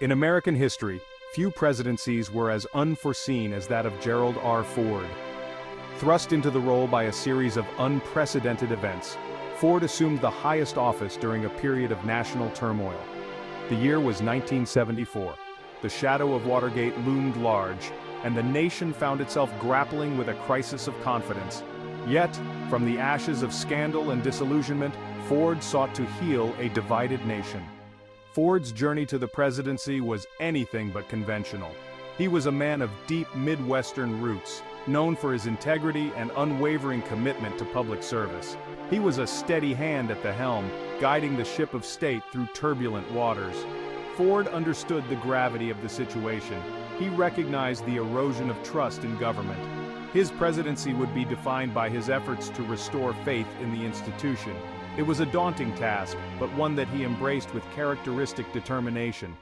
In American history, few presidencies were as unforeseen as that of Gerald R. Ford. Thrust into the role by a series of unprecedented events, Ford assumed the highest office during a period of national turmoil. The year was 1974. The shadow of Watergate loomed large, and the nation found itself grappling with a crisis of confidence. Yet, from the ashes of scandal and disillusionment, Ford sought to heal a divided nation. Ford's journey to the presidency was anything but conventional. He was a man of deep Midwestern roots, known for his integrity and unwavering commitment to public service. He was a steady hand at the helm, guiding the ship of state through turbulent waters. Ford understood the gravity of the situation. He recognized the erosion of trust in government. His presidency would be defined by his efforts to restore faith in the institution. It was a daunting task, but one that he embraced with characteristic determination.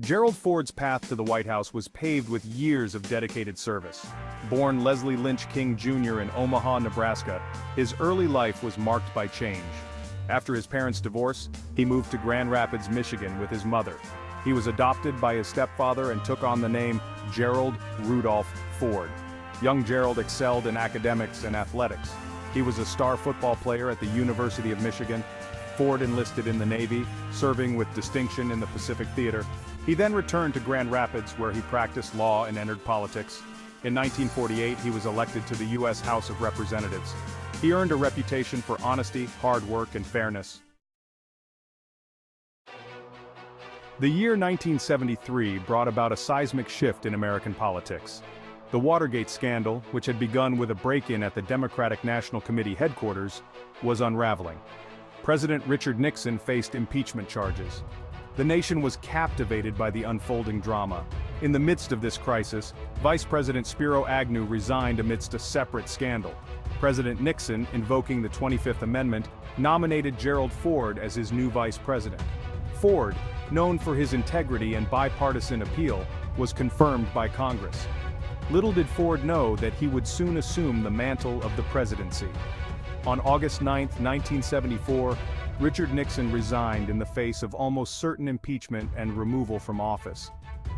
Gerald Ford's path to the White House was paved with years of dedicated service. Born Leslie Lynch King Jr. in Omaha, Nebraska, his early life was marked by change. After his parents' divorce, he moved to Grand Rapids, Michigan with his mother. He was adopted by his stepfather and took on the name Gerald Rudolph Ford. Young Gerald excelled in academics and athletics. He was a star football player at the University of Michigan. Ford enlisted in the Navy, serving with distinction in the Pacific Theater. He then returned to Grand Rapids, where he practiced law and entered politics. In 1948, he was elected to the U.S. House of Representatives. He earned a reputation for honesty, hard work, and fairness. The year 1973 brought about a seismic shift in American politics. The Watergate scandal, which had begun with a break-in at the Democratic National Committee headquarters, was unraveling. President Richard Nixon faced impeachment charges. The nation was captivated by the unfolding drama. In the midst of this crisis, Vice President Spiro Agnew resigned amidst a separate scandal. President Nixon, invoking the 25th Amendment, nominated Gerald Ford as his new vice president. Ford, known for his integrity and bipartisan appeal, was confirmed by Congress. Little did Ford know that he would soon assume the mantle of the presidency. On August 9, 1974, Richard Nixon resigned in the face of almost certain impeachment and removal from office.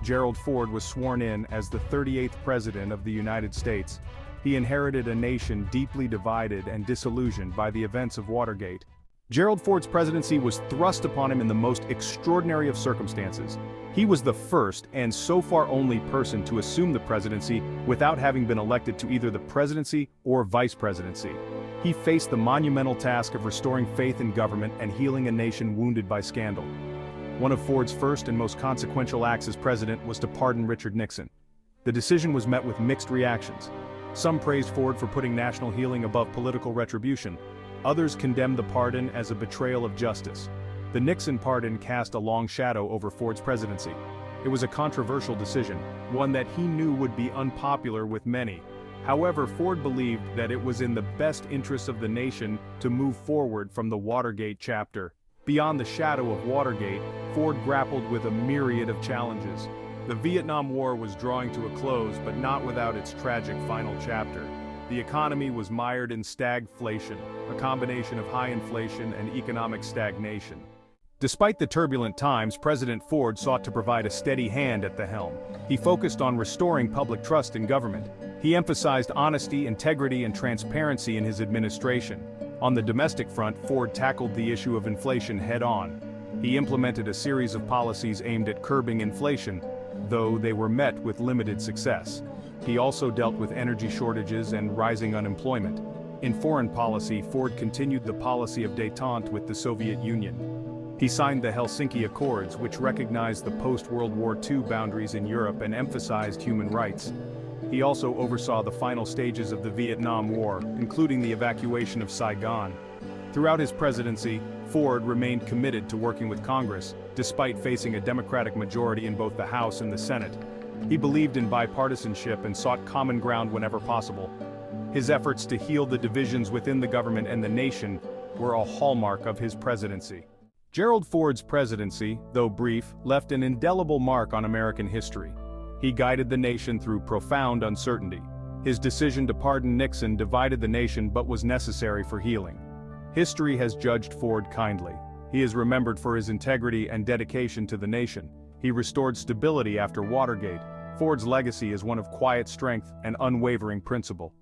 Gerald Ford was sworn in as the 38th President of the United States. He inherited a nation deeply divided and disillusioned by the events of Watergate. Gerald Ford's presidency was thrust upon him in the most extraordinary of circumstances. He was the first and so far only person to assume the presidency without having been elected to either the presidency or vice presidency. He faced the monumental task of restoring faith in government and healing a nation wounded by scandal. One of Ford's first and most consequential acts as president was to pardon Richard Nixon. The decision was met with mixed reactions. Some praised Ford for putting national healing above political retribution. Others condemned the pardon as a betrayal of justice. The Nixon pardon cast a long shadow over Ford's presidency. It was a controversial decision, one that he knew would be unpopular with many. However, Ford believed that it was in the best interests of the nation to move forward from the Watergate chapter. Beyond the shadow of Watergate, Ford grappled with a myriad of challenges. The Vietnam War was drawing to a close, but not without its tragic final chapter. The economy was mired in stagflation, a combination of high inflation and economic stagnation. Despite the turbulent times, President Ford sought to provide a steady hand at the helm. He focused on restoring public trust in government. He emphasized honesty, integrity, and transparency in his administration. On the domestic front, Ford tackled the issue of inflation head-on. He implemented a series of policies aimed at curbing inflation, though they were met with limited success. He also dealt with energy shortages and rising unemployment. In foreign policy, Ford continued the policy of détente with the Soviet Union. He signed the Helsinki Accords, which recognized the post-World War II boundaries in Europe and emphasized human rights. He also oversaw the final stages of the Vietnam War, including the evacuation of Saigon. Throughout his presidency, Ford remained committed to working with Congress, despite facing a Democratic majority in both the House and the Senate. He believed in bipartisanship and sought common ground whenever possible. His efforts to heal the divisions within the government and the nation were a hallmark of his presidency. Gerald Ford's presidency, though brief, left an indelible mark on American history. He guided the nation through profound uncertainty. His decision to pardon Nixon divided the nation but was necessary for healing. History has judged Ford kindly. He is remembered for his integrity and dedication to the nation. He restored stability after Watergate. Ford's legacy is one of quiet strength and unwavering principle.